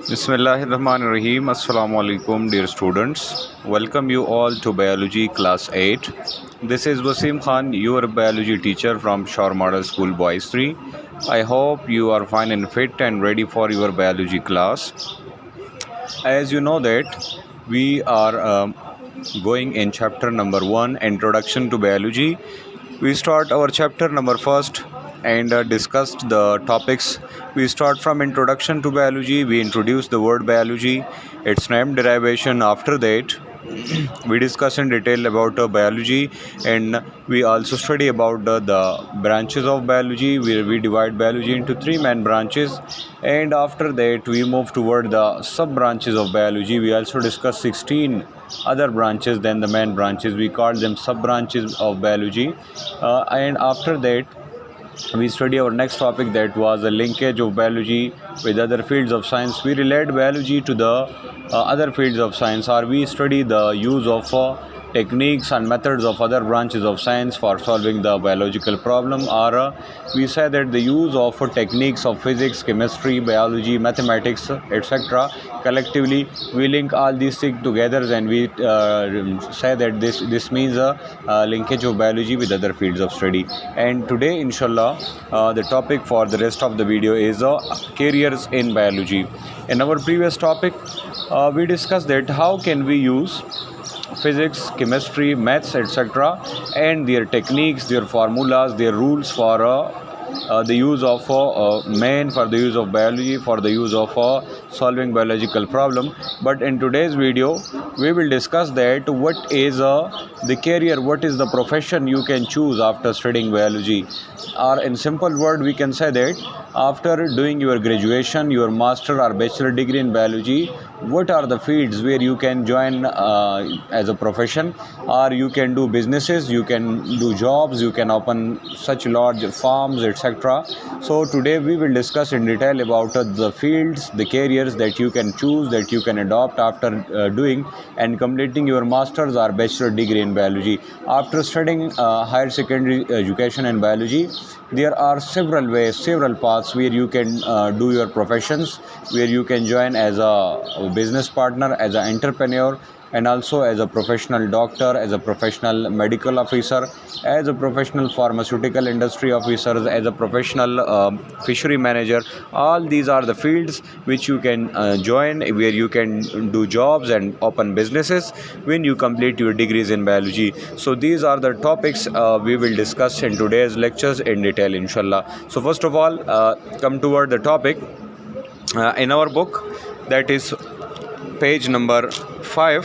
Bismillahirrahmanirrahim. Assalamu alaikum, dear students. Welcome you all to Biology Class 8. This is Wasim Khan, your biology teacher from Shore Model School Boys 3. I hope you are fine and fit and ready for your biology class. As you know that we are going in chapter number 1, Introduction to Biology. We start our chapter number first and discussed the topics. We start from introduction to biology. We introduce the word biology, its name, derivation. After that, we discuss in detail about biology, and we also study about the branches of biology, where we divide biology into three main branches. And after that, we move toward the sub branches of biology. We also discuss 16 other branches than the main branches. We call them sub branches of biology. And after that, we study our next topic, that was the linkage of biology with other fields of science. We relate biology to the other fields of science, or we study the use of techniques and methods of other branches of science for solving the biological problem, or we say that the use of techniques of physics, chemistry, biology, mathematics, etc. Collectively we link all these things together, and we say that this means a linkage of biology with other fields of study. And today, inshallah, the topic for the rest of the video is careers in biology. In our previous topic, we discussed that how can we use physics, chemistry, maths, etc., and their techniques, their formulas, their rules for the use of man, for the use of biology, for the use of solving biological problem. But in today's video, we will discuss that what is the career, what is the profession you can choose after studying biology. Or in simple word, we can say that after doing your graduation, your master or bachelor degree in biology, what are the fields where you can join as a profession, or you can do businesses, you can do jobs, you can open such large farms, etc. So today we will discuss in detail about the fields, the careers that you can choose, that you can adopt after doing and completing your master's or bachelor degree in biology. After studying higher secondary education in biology, there are several ways, several paths where you can do your professions, where you can join as a business partner, as an entrepreneur, and also as a professional doctor, as a professional medical officer, as a professional pharmaceutical industry officer, as a professional fishery manager. All these are the fields which you can join, where you can do jobs and open businesses when you complete your degrees in biology. So these are the topics we will discuss in today's lectures in detail, inshallah. So first of all, come toward the topic in our book, that is page number 5,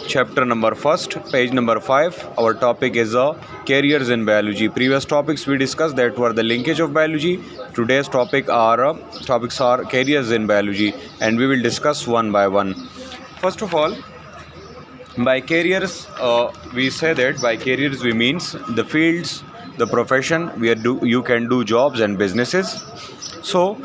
chapter number 1, page number 5. Our topic is careers in biology. Previous topics we discussed that were the linkage of biology. Today's topics are careers in biology, and we will discuss one by one. First of all, by careers, we say that by careers we means the fields, the profession where you can do jobs and businesses. So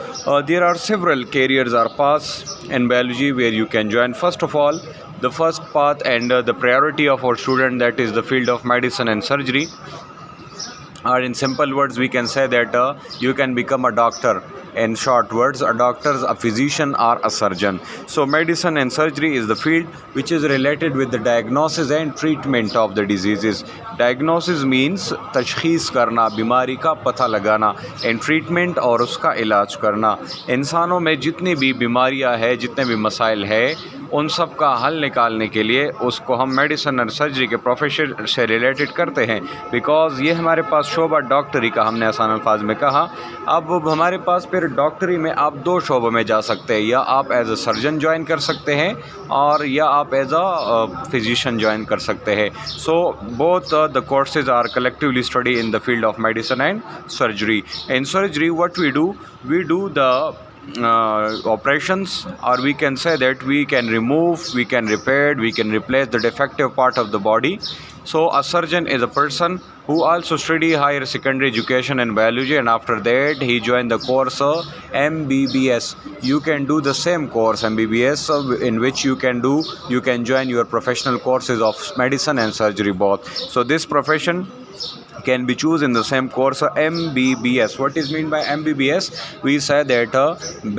there are several careers or paths in biology where you can join. First of all, the first path and the priority of our student, that is the field of medicine and surgery. Or in simple words, we can say that you can become a doctor. In short words, a doctor, a physician, or a surgeon. So medicine and surgery is the field which is related with the diagnosis and treatment of the diseases. Diagnosis means तशख़ीस करना, बीमारी का पता लगाना, and treatment और उसका इलाज करना. इंसानों में जितनी भी बीमारियां हैं, जितने भी मसाइल हैं, उन सब का हल निकालने के लिए उसको हम मेडिसिन और सर्जरी के प्रोफेशन से रिलेटेड करते हैं, बिकॉज़ ये हमारे पास शोबा डॉक्टरी का, हमने आसान अल्फाज में कहा. अब हमारे पास फिर डॉक्टरी में आप दो शोबों में जा सकते हैं, या आप एज अ सर्जन ज्वाइन कर सकते हैं, और या आप एज अ फिजिशियन ज्वाइन कर सकते हैं. So both the courses are collectively study in the field of medicine and surgery. In surgery what we do the operations, or we can say that we can remove, we can repair, we can replace the defective part of the body. So a surgeon is a person who also study higher secondary education in biology, and after that he joined the course MBBS. You can do the same course MBBS, in which you can join your professional courses of medicine and surgery both. So this profession can be choose in the same course MBBS. What is mean by MBBS? We say that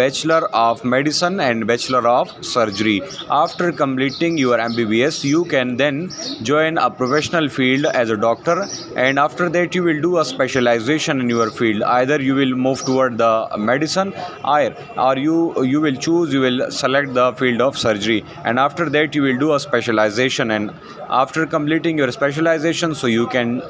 Bachelor of Medicine and Bachelor of Surgery. After completing your MBBS, you can then join a professional field as a doctor, and after that you will do a specialization in your field. Either you will move toward the medicine, or you will choose, you will select the field of surgery, and after that you will do a specialization. And after completing your specialization, so you can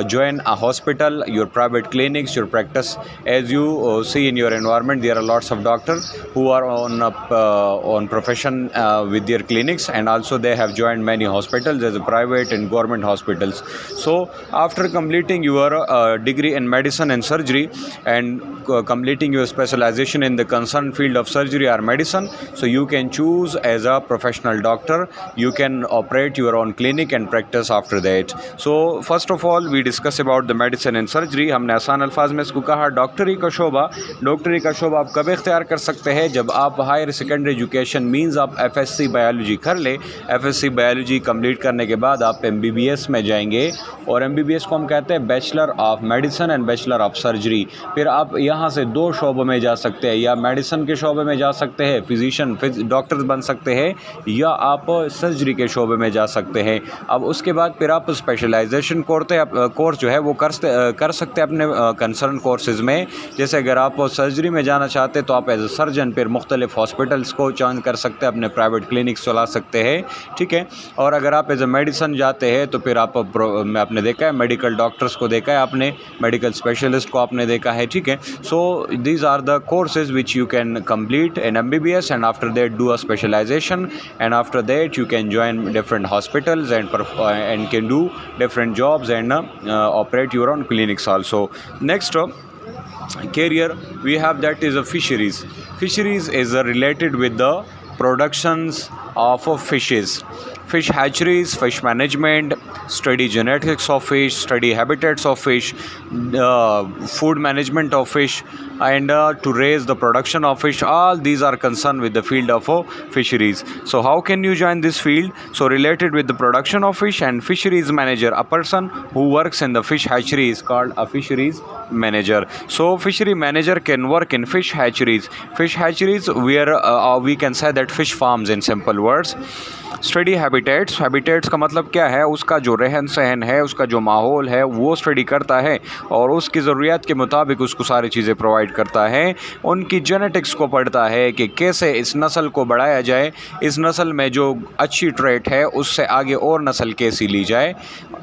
join a hospital, your private clinics, your practice. As you see in your environment, there are lots of doctors who are on profession with their clinics, and also they have joined many hospitals as a private and government hospitals. So after completing your degree in medicine and surgery, and completing your specialization in the concerned field of surgery or medicine, so you can choose as a professional doctor. You can operate your own clinic and practice after that. So first of all we discuss about the medicine and surgery. हमने आसान अल्फाज में इसको कहा डॉक्टरी का शोबा। डॉक्टरी का शोबा आप कब इख्तियार कर सकते हैं? जब आप हायर सेकेंडरी एजुकेशन मींस आप FSc बायोलॉजी कर ले। FSc बायोलॉजी कंप्लीट करने के बाद आप MBBS में जाएंगे, और MBBS को हम कहते हैं bachelor of medicine and bachelor of surgery. फिर आप यहाँ से दो शोबों में जा सकते हैं, या मेडिसिन के शोबे में जा सकते हैं, फिजिशियन डॉक्टर्स बन सकते हैं, या आप सर्जरी के शोबे में जा सकते हैं। अब उसके बाद फिर आप स्पेशलाइजेशन कोर्स जो है वो कर सकते हैं अपने कंसर्न कोर्सेज़ में। जैसे अगर आप सर्जरी में जाना चाहते हैं तो आप एज ए सर्जन फिर मुख्तलिफ हॉस्पिटल्स को चॉइन कर सकते हैं, अपने प्राइवेट क्लिनिक्स चला सकते हैं, ठीक है। और अगर आप एज ए मेडिसिन जाते हैं तो फिर आप आपने देखा है मेडिकल डॉक्टर्स को देखा है, आपने मेडिकल स्पेशलिस्ट को आपने देखा है, ठीक है। So these are the courses which you can complete in MBBS, and after that do a specialization, and after that you can join different hospitals and can do different jobs and operate your own clinics also. Next career we have, that is a fisheries. Fisheries is related with the productions of fishes, fish hatcheries, fish management, study genetics of fish, study habitats of fish, food management of fish, and to raise the production of fish. All these are concerned with the field of fisheries. So how can you join this field? So related with the production of fish, and fisheries manager, a person who works in the fish hatchery is called a fisheries manager. So fishery manager can work in fish hatcheries. Fish hatcheries where we can say that fish farms in simple words. Study habitats, habitats का मतलब क्या है? उसका जो रहन सहन है, उसका जो माहौल है वो स्टडी करता है, और उसकी ज़रूरियात के मुताबिक उसको सारी चीज़ें प्रोवाइड करता है। उनकी जेनेटिक्स को पढ़ता है कि कैसे इस नस्ल को बढ़ाया जाए, इस नस्ल में जो अच्छी ट्रेट है उससे आगे और नस्ल कैसी ली जाए।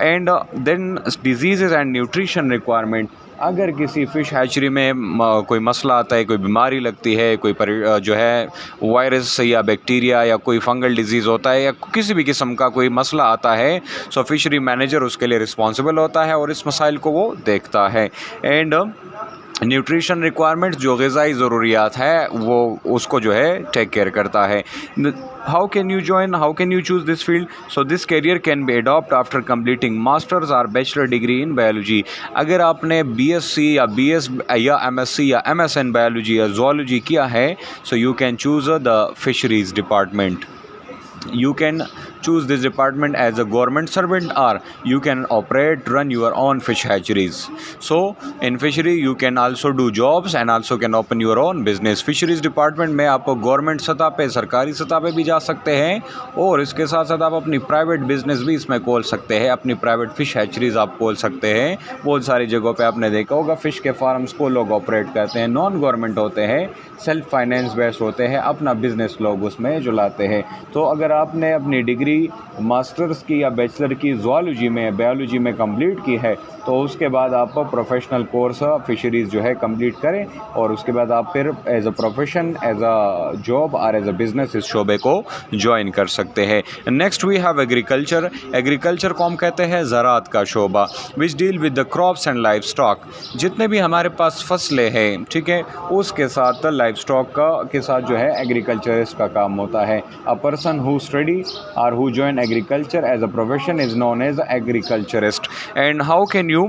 And then disease and nutrition requirement, अगर किसी फ़िश हैचरी में कोई मसला आता है, कोई बीमारी लगती है, कोई जो है वायरस या बैक्टीरिया या कोई फंगल डिजीज़ होता है, या किसी भी किस्म का कोई मसला आता है, सो फिशरी मैनेजर उसके लिए रिस्पॉन्सिबल होता है और इस मसाइल को वो देखता है। एंड न्यूट्रिशन रिक्वायरमेंट, जो ग़िज़ाई ज़रूरियात है वो उसको जो है टेक केयर करता है। How can you join? How can you choose this field? So this career can be adopted after completing masters or bachelor degree in biology. अगर आपने BSc या BS या MSc या MS in biology या zoology किया है, so you can choose the fisheries department. You can choose this department as a government servant, or you can run your own fish hatcheries. So in fishery you can also do jobs and also can open your own business. Fisheries department में आप government सतह पे, सरकारी सतह पे भी जा सकते हैं, और इसके साथ साथ आप अपनी प्राइवेट बिजनेस भी इसमें खोल सकते हैं। अपनी प्राइवेट फ़िश हैचरीज आप खोल सकते हैं। बहुत सारी जगहों पे आपने देखा होगा फ़िश के फार्म्स को लोग ऑपरेट करते हैं, नॉन गवर्नमेंट होते हैं, सेल्फ फाइनेंस बेस्ड होते हैं, अपना बिजनेस लोग उसमें जुलाते हैं। तो अगर आपने अपनी डिग्री मास्टर्स की या बैचलर की ज़ूलॉजी में, बायोलॉजी में कंप्लीट की है, तो उसके बाद आप प्रोफेशनल कोर्स फिशरीज़ जो है कंप्लीट करें, और उसके बाद आप फिर as a profession, as a job और एज अ बिज़नेस इस शोबे को ज्वाइन कर सकते हैं। Next we have agriculture. Agriculture को हम कहते हैं ज़राअत का शोबा, which deal with the crops and livestock. जितने भी हमारे पास फसलें हैं, ठीक है, उसके साथ लाइफ स्टॉक के साथ जो है एग्रीकल्चरिस्ट का काम होता है। अ पर्सन हु स्टडी और who join agriculture as a profession is known as agriculturist. And how can you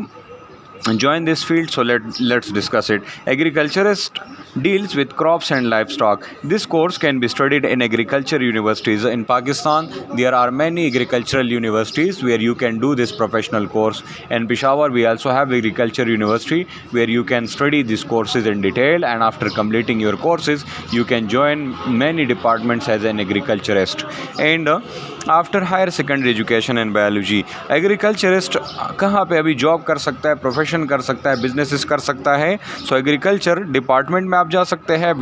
join this field? So let's discuss it. Agriculturist deals with crops and livestock. This course can be studied in agriculture universities. In Pakistan, there are many agricultural universities where you can do this professional course. In Peshawar, we also have agriculture university where you can study these courses in detail, and after completing your courses, you can join many departments as an agriculturist. And after higher secondary education in biology, agriculturist कहाँ पे अभी job कर सकता है, profession कर सकता है, businesses कर सकता है? सो एग्रीकल्चर डिपार्टमेंट में आप जा सकते हैं.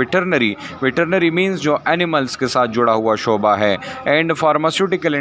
वेटरनरी मींस जो एनिमल्स के साथ जुड़ा हुआ शोबा है. एंड फार्मास्यूटिकल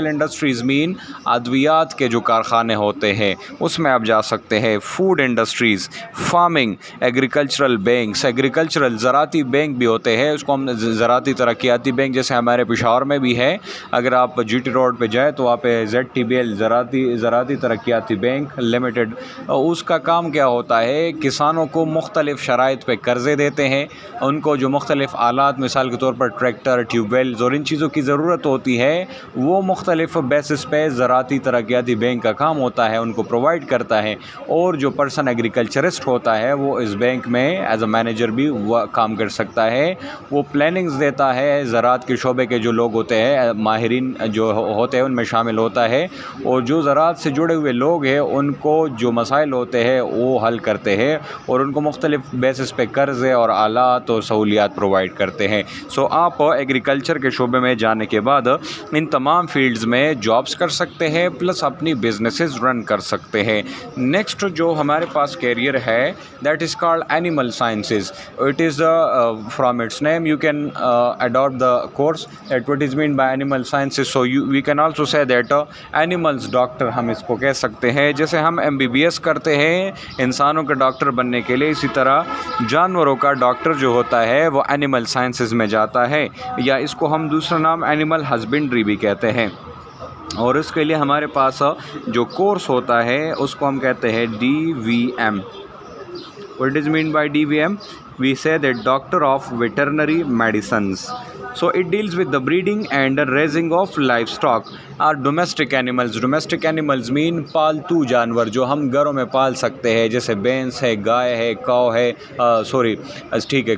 इंडस्ट्रीज़ मीन अद्वियात के जो कारखाने होते हैं उसमें आप जा सकते हैं. Food industries, farming, agricultural banks, agricultural ज़राती बैंक भी होते हैं, उसको हम ज़राती तरक्याती बैंक जैसे हमारे पेशावर में भी है. अगर आप GT रोड पे जाए तो वहाँ पे ZTBL ज़राती तरक्याती बैंक लिमिटेड, उसका काम क्या होता है, किसानों को मुख्तलिफ़ शराइत पे कर्ज़े देते हैं. उनको जो मुख्तलिफ़ आलात, मिसाल के तौर पर ट्रैक्टर, ट्यूबवेल्स और इन चीज़ों की ज़रूरत होती है, वो मुख्तलिफ़ बेसिस पे ज़राती तरक्याती बैंक का काम होता है, उनको प्रोवाइड करता है. और जो पर्सन एग्रीकल्चरिस्ट होता है वो इस बैंक में एज अ मैनेजर भी काम कर सकता है. वो प्लानिंग्स देता है, ज़रात के शोबे के जो लोग होते हैं, माहिरीन जो होते हैं उनमें शामिल होता है. और जो ज़रात से जुड़े हुए लोग हैं उनको जो मसाइल होते हैं वो हल करते हैं और उनको मुख्तलिफ़ बेसिस पे कर्ज़े और आलात और सहूलियात प्रोवाइड करते हैं. सो आप एग्रीकल्चर के शोबे में जाने के बाद इन तमाम फील्ड्स में जॉब्स कर सकते हैं, प्लस अपनी बिजनेसेस रन कर सकते हैं. नेक्स्ट जो हमारे पास कैरियर है that is called animal sciences. It is from its name you can adopt the course that what is mean by animal sciences. So we can also say that animals doctor हम इसको कह सकते हैं. जैसे हम MBBS करते हैं इंसानों के डॉक्टर बनने के लिए, इसी तरह जानवरों का डॉक्टर जो होता है वो एनिमल साइंसेज में जाता है, या इसको हम दूसरा नाम एनिमल हस्बेंड्री भी कहते हैं. और इसके लिए हमारे पास जो कोर्स होता है उसको हम कहते हैं DVM. What does mean by DVM? We say that Doctor of Veterinary Medicines. So it deals with the breeding and raising of livestock or domestic animals. Domestic animals mean पालतू जानवर जो हम घरों में पाल सकते हैं, जैसे भैंस है, गाय है, काव है,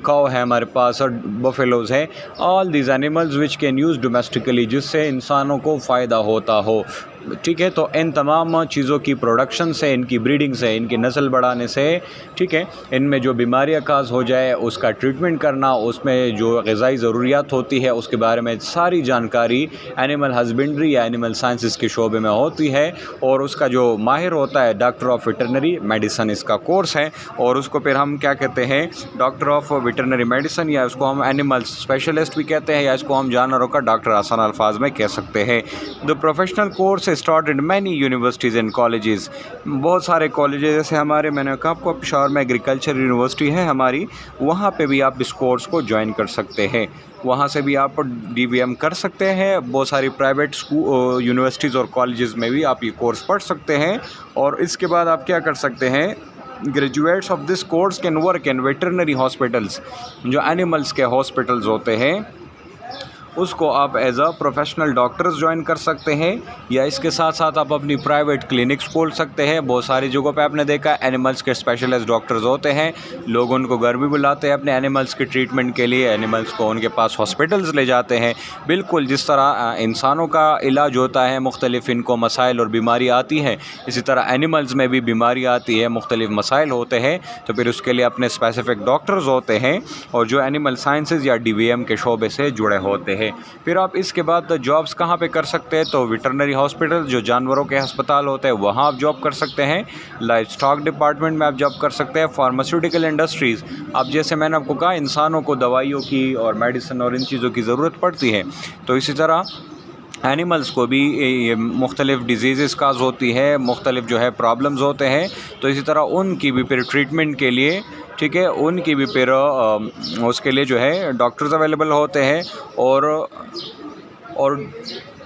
काव है हमारे पास, और बफेलोज है. All these animals which can use domestically, जिससे इंसानों को फ़ायदा होता हो. ठीक है, तो इन तमाम चीज़ों की प्रोडक्शन से, इनकी ब्रीडिंग से, इनकी नस्ल बढ़ाने से, ठीक है, इनमें जो बीमारियाँ काज हो जाए उसका ट्रीटमेंट करना, उसमें जो ग़िज़ाई ज़रूरियात होती है उसके बारे में सारी जानकारी एनिमल हस्बेंड्री या एनिमल साइंसेस के शोबे में होती है. और उसका जो माहिर होता है डॉक्टर ऑफ वेटरनरी मेडिसन इसका कोर्स है, और उसको फिर हम क्या कहते हैं, डॉक्टर ऑफ वेटरनरी मेडिसन, या उसको हम एनिमल स्पेशलिस्ट भी कहते हैं, या इसको हम जानवरों का डॉक्टर आसान अल्फाज में कह सकते हैं. The professional course started many universities and colleges. बहुत सारे कॉलेजेस जैसे हमारे, मैंने कहा आपको पेशावर में एग्रीकल्चर यूनिवर्सिटी है हमारी, वहाँ पे भी आप इस कोर्स को ज्वाइन कर सकते हैं. वहाँ से भी आप DVM कर सकते हैं. बहुत सारी प्राइवेट स्कूल, यूनिवर्सिटीज़ और कॉलेजेस में भी आप ये कोर्स पढ़ सकते हैं. और इसके बाद आप क्या कर सकते हैं, graduates of this course can work in veterinary hospitals. जो एनिमल्स के हॉस्पिटल्स होते हैं उसको आप as a professional doctors join कर सकते हैं, या इसके साथ साथ आप अपनी प्राइवेट क्लिनिक्स खोल सकते हैं. बहुत सारी जगहों पे आपने देखा एनिमल्स के स्पेशलिस्ट डॉक्टर्स होते हैं, लोग उनको घर भी बुलाते हैं अपने एनिमल्स के ट्रीटमेंट के लिए, एनिमल्स को उनके पास हॉस्पिटल्स ले जाते हैं. बिल्कुल जिस तरह इंसानों का इलाज होता है, मुख्तलिफ इनको मसाइल और बीमारी आती हैं, इसी तरह एनिमल्स में भी बीमारी आती है, मुख्तलिफ मसाइल होते हैं, तो फिर उसके लिए अपने स्पेसिफिक डॉक्टर्स होते हैं और जो एनिमल साइंसेज या DVM के शोबे से जुड़े होते हैं. फिर आप इसके बाद जॉब्स कहाँ पे कर सकते हैं, तो वेटरनरी हॉस्पिटल जो जानवरों के अस्पताल होते हैं वहाँ आप जॉब कर सकते हैं. लाइफ स्टॉक डिपार्टमेंट में आप जॉब कर सकते हैं. फार्मास्यूटिकल इंडस्ट्रीज़, अब जैसे मैंने आपको कहा इंसानों को दवाइयों की और मेडिसिन और इन चीज़ों की ज़रूरत पड़ती है, तो इसी तरह एनिमल्स को भी मुख्तलिफ़ डिजीज़ काज होती है, मुख्तलिफ़ जो है प्रॉब्लम्स होते हैं, तो इसी तरह उनकी भी फिर ट्रीटमेंट के लिए, ठीक है, उनकी भी फिर उसके लिए जो है डॉक्टर्स अवेलेबल होते हैं. और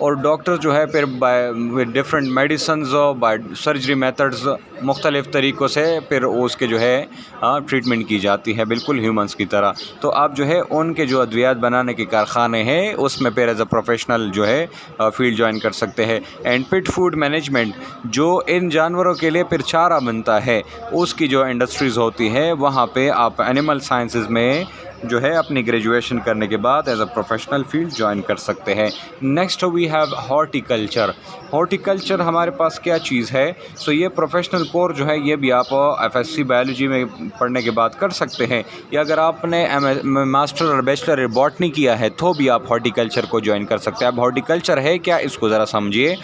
और डॉक्टर जो है फिर by different medicines by surgery methods मुख्तलिफ़ तरीक़ों से फिर उसके जो है ट्रीटमेंट की जाती है, बिल्कुल ह्यूमंस की तरह। तो आप जो है उनके जो अद्वियात बनाने के कारखाने हैं उसमें फिर एज अ प्रोफेशनल जो है फील्ड ज्वाइन कर सकते हैं। एंड पिट फूड मैनेजमेंट, जो इन जानवरों के लिए फिर चारा बनता है, उसकी जो इंडस्ट्रीज़ होती है वहाँ पे आप एनिमल साइंसेज में जो है अपनी ग्रेजुएशन करने के बाद as a professional field join कर सकते हैं। Next we have horticulture. Horticulture हमारे पास क्या चीज़ है? सो ये प्रोफेशनल कोर्स जो है ये भी आप एफएससी बायोलॉजी में पढ़ने के बाद कर सकते हैं, या अगर आपने मास्टर और बैचलर बॉटनी किया है तो भी आप हॉर्टिकल्चर को ज्वाइन कर सकते हैं। अब हॉर्टिकल्चर है क्या, इसको ज़रा समझिए।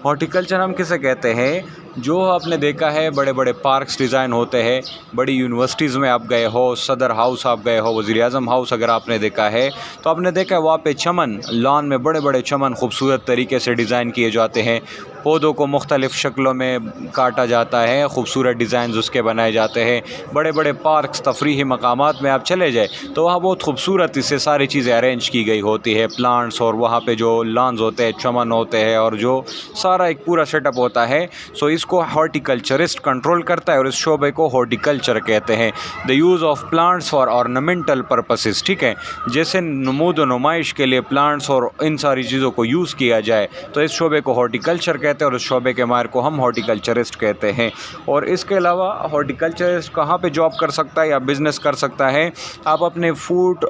हॉर्टिकल्चर हम किसे कहते हैं? जो आपने देखा है बड़े बड़े पार्क्स डिज़ाइन होते हैं, बड़ी यूनिवर्सिटीज़ में आप गए हो, सदर हाउस आप गए हो, वज़ीर आज़म हाउस अगर आपने देखा है तो आपने देखा है वहाँ पे चमन, लॉन में बड़े बड़े चमन खूबसूरत तरीके से डिज़ाइन किए जाते हैं। पौधों को मुख्तलिफ़ शक्लों में काटा जाता है, खूबसूरत डिज़ाइन उसके बनाए जाते हैं। बड़े बड़े पार्क्स, तफरीही मकामात में आप चले जाए तो वहाँ बहुत खूबसूरत इससे सारी चीज़ें अरेंज की गई होती है, प्लांट्स, और वहाँ पे जो लॉन्स होते हैं, चमन होते हैं, और जो सारा एक पूरा सेटअप होता है। सो इसको हॉर्टिकल्चरिस्ट कंट्रोल करता है और इस शोबे को हॉर्टिकल्चर कहते हैं। The use of plants for ornamental purposes, ठीक है, जैसे नमूद व नुमाइश के लिए प्लांट्स और इन सारी चीज़ों को यूज़ किया जाए तो इस शोबे को हॉर्टिकल्चर कहते हैं और इस शोबे के माहिर को हम हॉर्टिकल्चरिस्ट कहते हैं। और इसके अलावा हॉर्टिकल्चरिस्ट कहाँ पे जॉब कर सकता है या बिज़नेस कर सकता है? आप अपने फ्रूट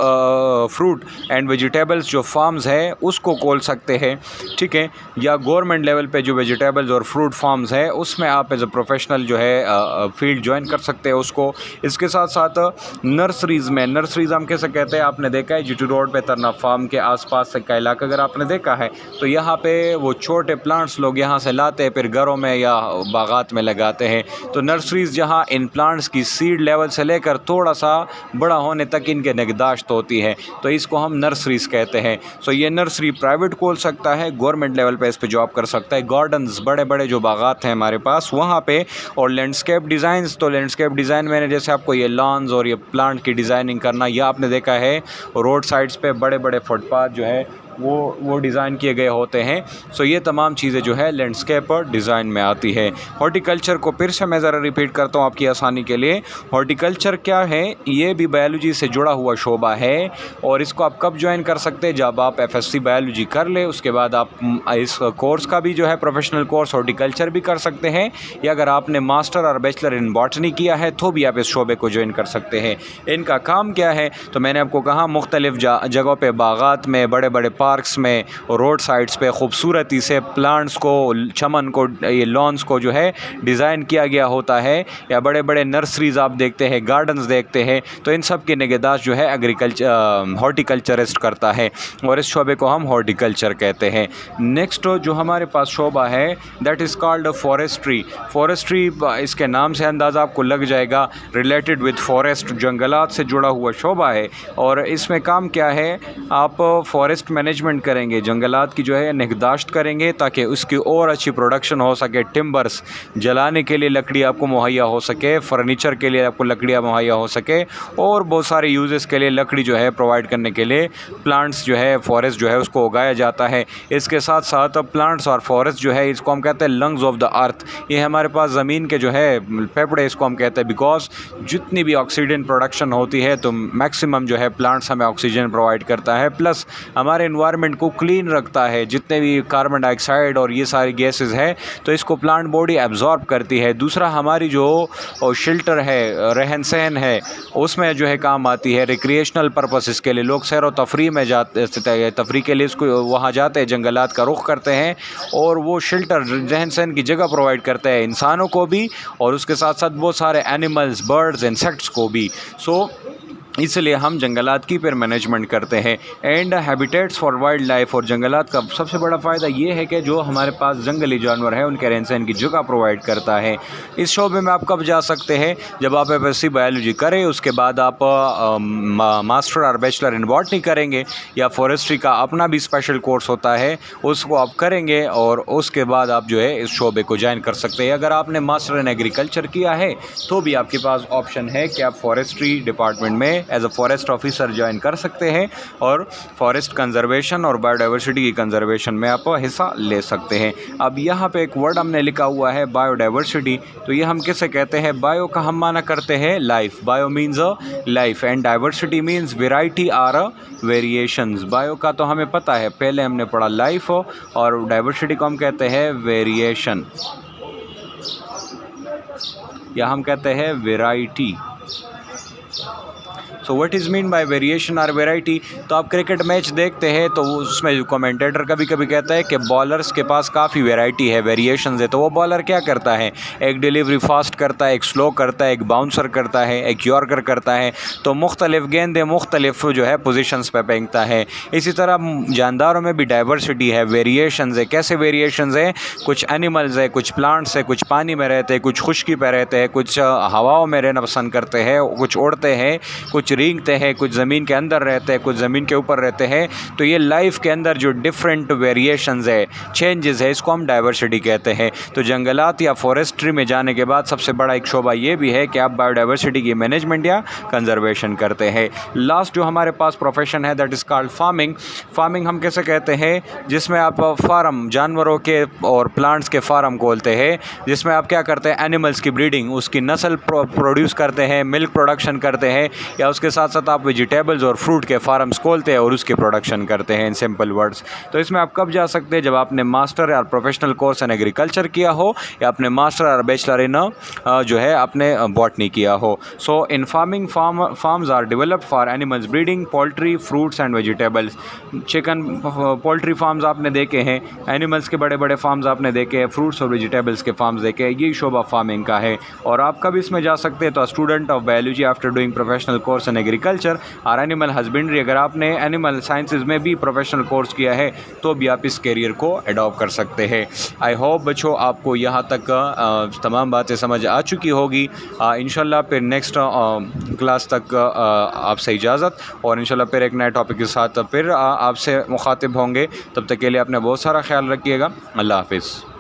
एंड वेजिटेबल्स जो फार्म्स है उसको खोल सकते हैं, ठीक है, या गवर्नमेंट लेवल पे जो वेजिटेबल्स और फ्रूट फार्म्स है उसमें आप एज अ प्रोफेशनल जो है फील्ड ज्वाइन कर सकते हैं उसको। इसके साथ साथ नर्सरीज़ में, नर्सरीज़ हम कैसे कहते हैं, आपने देखा है जीटी रोड पे तरना फार्म के आसपास से का इलाका अगर आपने देखा है तो यहाँ पे वो छोटे प्लांट्स लोग यहाँ से लाते हैं, फिर घरों में या बागात में लगाते हैं। तो नर्सरीज़ जहाँ इन प्लांट्स की सीड लेवल से लेकर थोड़ा सा बड़ा होने तक इनके निगहदाश्त होती है, तो इसको हम नर्सरीज़ कहते हैं। सो ये नर्सरी प्राइवेट खोल सकता है, गवर्नमेंट लेवल पे इस पे जॉब कर सकता है। गार्डन्स, बड़े बड़े जो बागात हैं हमारे पास वहाँ पे, और लैंडस्केप डिज़ाइंस, तो लैंडस्केप डिज़ाइन मैंने जैसे आपको ये लॉन्स और ये प्लांट की डिज़ाइनिंग करना, या आपने देखा है रोड साइड्स पे बड़े बड़े फुटपाथ जो है वो डिज़ाइन किए गए होते हैं। सो ये तमाम चीज़ें जो है लैंडस्केप और डिज़ाइन में आती है। हॉर्टिकल्चर को फिर से मैं ज़रा रिपीट करता हूँ आपकी आसानी के लिए। हॉर्टिकल्चर क्या है? ये भी बायोलॉजी से जुड़ा हुआ शोबा है, और इसको आप कब ज्वाइन कर सकते हैं? जब आप एफएससी बायोलॉजी कर ले, उसके बाद आप इस कोर्स का भी जो है प्रोफेशनल कोर्स हॉर्टिकल्चर भी कर सकते हैं, या अगर आपने मास्टर और बैचलर इन बॉटनी किया है तो भी आप इस शोबे को ज्वाइन कर सकते हैं। इनका काम क्या है? तो मैंने आपको कहा मुख्तलिफ़ जगहों पर, बागात में, बड़े बड़े पार्क्स में, रोड साइड्स पे खूबसूरती से प्लांट्स को, चमन को, ये लॉन्स को जो है डिज़ाइन किया गया होता है, या बड़े बड़े नर्सरीज़ आप देखते हैं, गार्डन्स देखते हैं, तो इन सब की निगहदाश्त जो है हॉर्टिकल्चरिस्ट करता है, और इस शोबे को हम हॉर्टिकल्चर कहते हैं। नेक्स्ट जो हमारे पास शोबा है that is called forestry. Forestry, इसके नाम से अंदाज़ा आपको लग जाएगा, रिलेटेड विद फॉरेस्ट, जंगलात से जुड़ा हुआ शोबा है। और इसमें काम क्या है? आप फॉरेस्ट मैनेजमेंट करेंगे, जंगलात की जो है निगहदाश्त करेंगे ताकि उसकी और अच्छी प्रोडक्शन हो सके। टिम्बर्स, जलाने के लिए लकड़ी आपको मुहैया हो सके, फर्नीचर के लिए आपको लकड़ियाँ मुहैया हो सके, और बहुत सारे यूजेस के लिए लकड़ी जो है प्रोवाइड करने के लिए प्लांट्स जो है, फॉरेस्ट जो है उसको उगाया जाता है। इसके साथ साथ प्लांट्स और फॉरेस्ट जो है इसको हम कहते हैं लंग्स ऑफ द अर्थ। ये हमारे पास ज़मीन के जो है फेफड़े इसको हम कहते हैं, बिकॉज जितनी भी ऑक्सीजन प्रोडक्शन होती है तो मैक्सिमम जो है प्लांट्स हमें ऑक्सीजन प्रोवाइड करता है, प्लस हमारे एनवायरनमेंट को क्लीन रखता है। जितने भी कार्बन डाइऑक्साइड और ये सारी गैसेस है तो इसको प्लांट बॉडी एब्जॉर्ब करती है। दूसरा, हमारी जो शेल्टर है, रहन सहन है, उसमें जो है काम आती है। रिक्रिएशनल पर्पसेस के लिए लोग सैर व तफरी में जाते, तफरी के लिए इसको वहाँ जाते हैं, जंगलात का रुख करते हैं, और वो शेल्टर, रहन सहन की जगह प्रोवाइड करता है इंसानों को भी, और उसके साथ साथ बहुत सारे एनिमल्स, बर्ड्स, इंसेक्ट्स को भी। सो इसलिए हम जंगलात की फिर मैनेजमेंट करते हैं। And habitats for wild life, और जंगलात का सबसे बड़ा फ़ायदा ये है कि जो हमारे पास जंगली जानवर है उनके रहन सहन की जगह प्रोवाइड करता है। इस शोबे में आप कब जा सकते हैं? जब आप एफएससी बायोलॉजी करें, उसके बाद आप मास्टर और बैचलर इन बॉटनी करेंगे, या फॉरेस्ट्री का अपना भी स्पेशल कोर्स होता है उसको आप करेंगे, और उसके बाद आप जो है इस शोबे को ज्वाइन कर सकते हैं। अगर आपने मास्टर इन एग्रीकल्चर किया है तो भी आपके पास ऑप्शन है कि आप फॉरेस्ट्री डिपार्टमेंट में as a forest officer join कर सकते हैं और फॉरेस्ट कंजर्वेशन और बायोडाइवर्सिटी की कंजर्वेशन में आप हिस्सा ले सकते हैं। अब यहाँ पे एक वर्ड हमने लिखा हुआ है बायोडाइवर्सिटी, तो ये हम किसे कहते हैं? बायो का हम माना करते हैं life, bio means a life and diversity means variety or variations. Bio का तो हमें पता है, पहले हमने पढ़ा लाइफ, और डाइवर्सिटी को हम कहते हैं वेरिएशन, या हम कहते हैं variety. So what is mean bye variation और वेराइटी? तो आप क्रिकेट मैच देखते हैं तो उसमें कमेंटेटर कभी कभी कहता है कि बॉलर्स के पास काफ़ी वेराइटी है, वेरिएशंस है। तो वो बॉलर क्या करता है? एक डिलीवरी फास्ट करता है, एक स्लो करता है, एक बाउंसर करता है, एक यॉर्कर करता है। तो मुख्तलिफ गेंदें मुख्तलिफ जो है पोजीशंस पे फेंकता है। इसी तरह जानदारों में भी डाइवर्सिटी है, वेरिएशंस है। कैसे वेरिएशंस है? कुछ एनिमल्स है, कुछ प्लांट्स है, कुछ पानी में रहते हैं, कुछ खुश्की पे रहते हैं, कुछ हवाओं में रहना पसंद करते हैं, कुछ उड़ते हैं, कुछ रेंगते हैं, कुछ ज़मीन के अंदर रहते हैं, कुछ ज़मीन के ऊपर रहते हैं। तो ये लाइफ के अंदर जो डिफरेंट वेरिएशंस है, चेंजेस है, इसको हम डाइवर्सिटी कहते हैं। तो जंगलात या फॉरेस्ट्री में जाने के बाद सबसे बड़ा एक शोबा ये भी है कि आप बायोडाइवर्सिटी की मैनेजमेंट या कंजर्वेशन करते हैं। लास्ट जो हमारे पास प्रोफेशन है that is called farming. Farming हम कैसे कहते हैं? जिसमें आप फार्म, जानवरों के और प्लांट्स के फार्म खोलते हैं, जिसमें आप क्या करते हैं? एनिमल्स की ब्रीडिंग, उसकी नस्ल प्रोड्यूस करते हैं, मिल्क प्रोडक्शन करते हैं, या उसके साथ साथ आप वेजिटेबल्स और फ्रूट के फार्म्स खोलते हैं और उसकी प्रोडक्शन करते हैं, इन सिंपल वर्ड्स। तो इसमें आप कब जा सकते हैं? जब आपने मास्टर या प्रोफेशनल कोर्स इन एग्रीकल्चर किया हो, या आपने मास्टर और बैचलर इन जो है आपने बॉटनी किया हो। So in farming farms are developed for animals breeding, poultry, fruits and vegetables. Chicken poultry farms आपने देखे हैं, एनिमल्स के बड़े बड़े फार्म्स आपने देखे हैं, फ्रूट्स और वेजिटेबल्स के फार्म्स देखे हैं। यही शोबा फार्मिंग का है। और आप कब इसमें जा सकते हैं? तो student of biology after doing professional course in agriculture और एनिमल हस्बेंड्री, अगर आपने एनिमल साइंसेज में भी प्रोफेशनल कोर्स किया है तो भी आप इस करियर को एडॉप्ट कर सकते हैं। आई होप बच्चों आपको यहाँ तक तमाम बातें समझ आ चुकी होगी। इंशाल्लाह फिर नेक्स्ट क्लास तक आपसे इजाज़त, और इंशाल्लाह फिर एक नए टॉपिक के साथ फिर आपसे मुखातिब होंगे। तब तक के लिए अपने बहुत सारा ख्याल रखिएगा। अल्लाह हाफिज़।